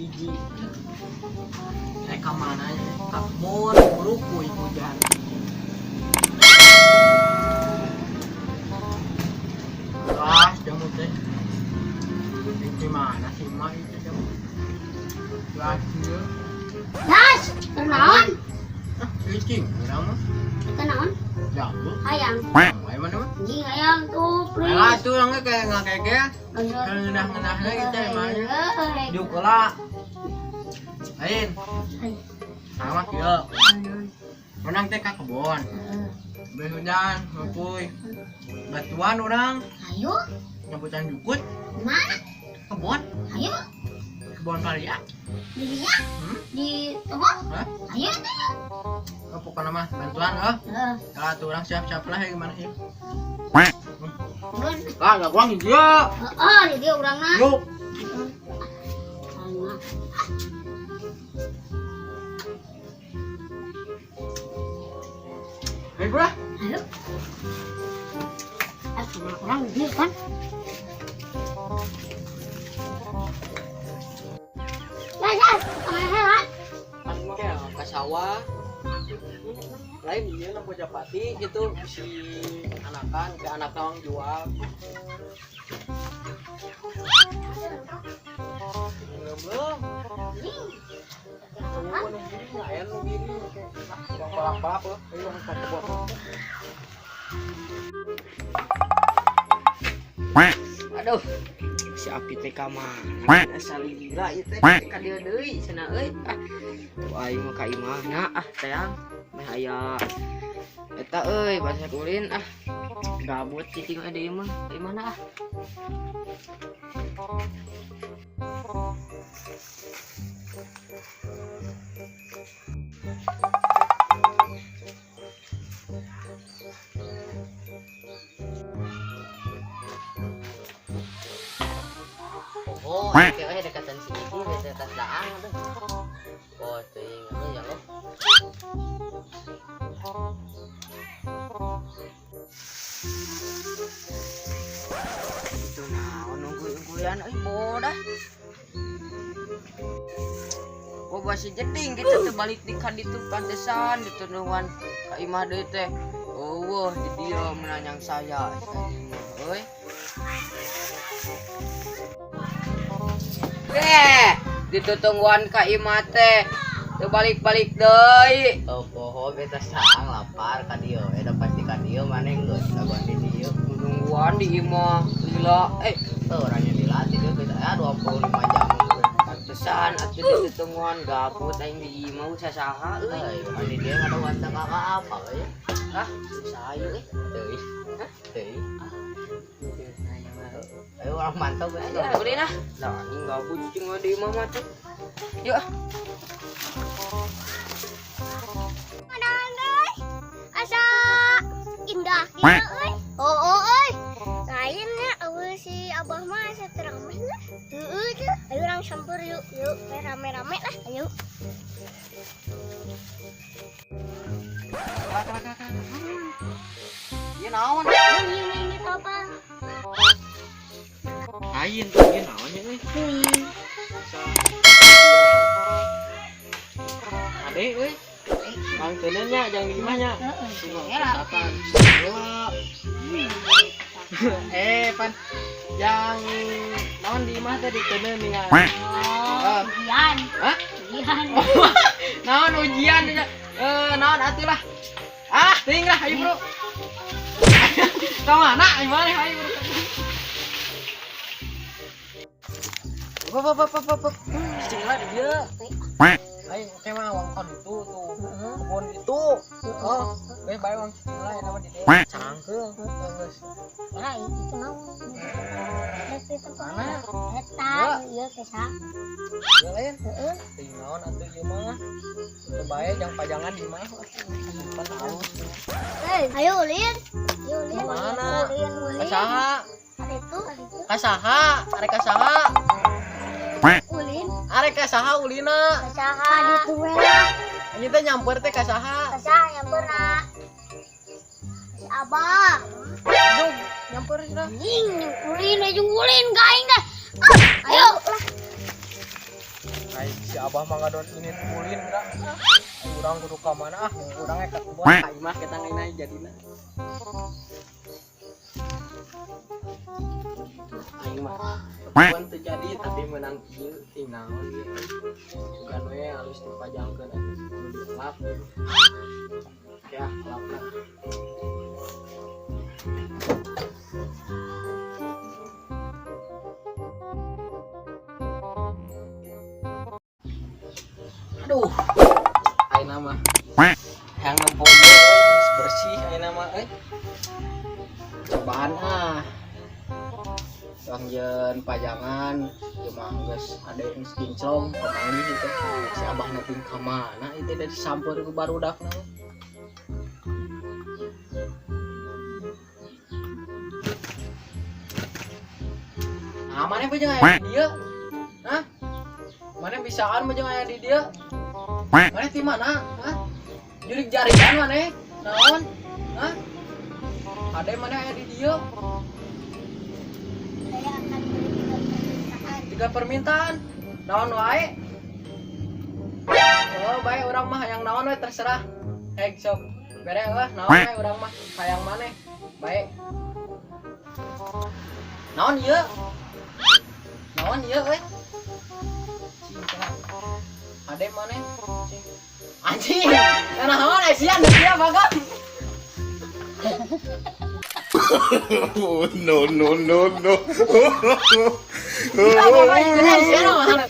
hiji. Ka mana nya? Ka kebun, buru kuy hujan. Kelas jamu teh. Di mana sih mah itu jamu? Kelas dia. Das, kenaon? Ah, cicing, urang mah. Kenaon? Jamu. Ayang. Ai mana mah? Anjing ayang tuh, please. Alah tuh orangnya kayak ngakeke. Ngenah-ngenahnya kita emangnya. Diukeula. Lain. Sama kieu. Menang teh ka kebon. Beu hujan, ngupuy. Batuan urang, Ayo, nyambutan jukut, mana? kebon, Ayo, kebon kalia. di dia, di tebon. Hah? Ayo teh. Pokoknya mah bantuan oh. Ya tuh orang siap-siap lah gimana sih? Mun. Ah, enggak kurang dia. Heeh, di dia urangna. Yuk. Ayo lah. Ayo. Orang di dia kan. Ya, kemana hewan? Pas mah ke sawah. Lain dia nak Japati itu si anakan ke anak orang jual. Belum. Aduh, si api teh ka mana? Asal gila ieu teh ka dieu deui cenah euy. Tuh aing mah ka imahna tayang meh aya eta euy bahasa ulin gabut cicing ade imah. Di mana Oh, kayaknya dekatan sini di atas daang tuh. Oh, ting, ya lo. Itu nungguin bodah. Oh, masih jeding kita tuh balik di kan itu pantesan ditunungan ka imah deui teh. Oh, wah, dia menanyang saya. Euy. Ditutungguan ka imah teh teu balik-balik deui. Oh, poho beta saang lapar ka dieu. Eta pasti ka dieu maneh geus daguan di dieu. Tungguan di imah lila. Orangnya dilatih dieu beta 25 jam. Pantesan atuh ditutungguan gabut aing di imah sasaha euy. Anu dieu ngadoan teh apa euy. Sayu euy. Teuing. Teuing. Ayo orang mantap ya. Udah nah. Nah, ini gabut cing di imah mah tuh. Yuk. Mana guys? Asa indah kieu euy. Oh euy. Lainnya euy si Abah mah asa terang mah. Heeh tuh. Ayo orang campur yuk. Yuk, rame-rame lah. Ayo. Ieu naon? Ini apa? Ayin tuh ieu naon nya euy? Ade euy. Mang teuneun nya jang di imah nya. Kesatan. Pan yang naon di imah teh diteuneun nih. Ujian. Hah? Ujian. Naon ujian nya? Naon atuh lah. Teuing lah ayo bro. Ka mana? Gimana ayo bro? Pop. Cinglah dia. Ayo kemah wangkon itu tuh. Kebun itu. Oh, bae wang cinglah nama di dia. Cangkeung geus. Ya, itu naon. Itu Mana? eta, ieu kesa. Ya lain. Teuing naon atuh ieu mah. Teu bae jang pajangan di mah. Pan halus. Ayo ulin. Ayo ulin. Mana? Ulin. Kasaha? Itu. Kasaha? Arek kasaha? Ulin. Arek kasaha ulina? Kasaha ditu we. Ini teh nyamper teh kasaha? Kasaha yang pernah. Si Abah. Jung, nyamper sudah. Ulin, ulin ka aing dah. Ayo lah. Ay, si Abah mah ngadon ini tulin da. Urang kudu ka mana ah, urangnya ka kebon ka imah kita nginai jadina. Aing mah kebon teu jadi tapi menang ieu ting naon ieu. Bukan we halus dipajangkeun atuh dielap. Ya, elapna. Aduh, ayeuna mah yang nempel geus bersih ayeuna mah cobaan Bangjeun pajangan ieu mah geus ade yang kinclong pamanggih itu si Abah neping ka mana itu dari disamper ku barudakna. Nah, mana bejeng aya di dieu? Hah? Mana bisaan bejeng aya di dieu? Mana ti mana? Hah? Jurik jaringan mana? Naon? Hah? Ade mana aya di dieu? Saya akan beri 3 permintaan. 3 permintaan. Naon wae? Oh, bae urang mah hayang naon we terserah. Heg sok. Bere naon we urang mah hayang maneh. Bae. Naon ieu? Naon ieu we? Cinta. Ade maneh? Anjing. Naon asian dia bagang. No, no, no, no. Apa lagi? Asian mah.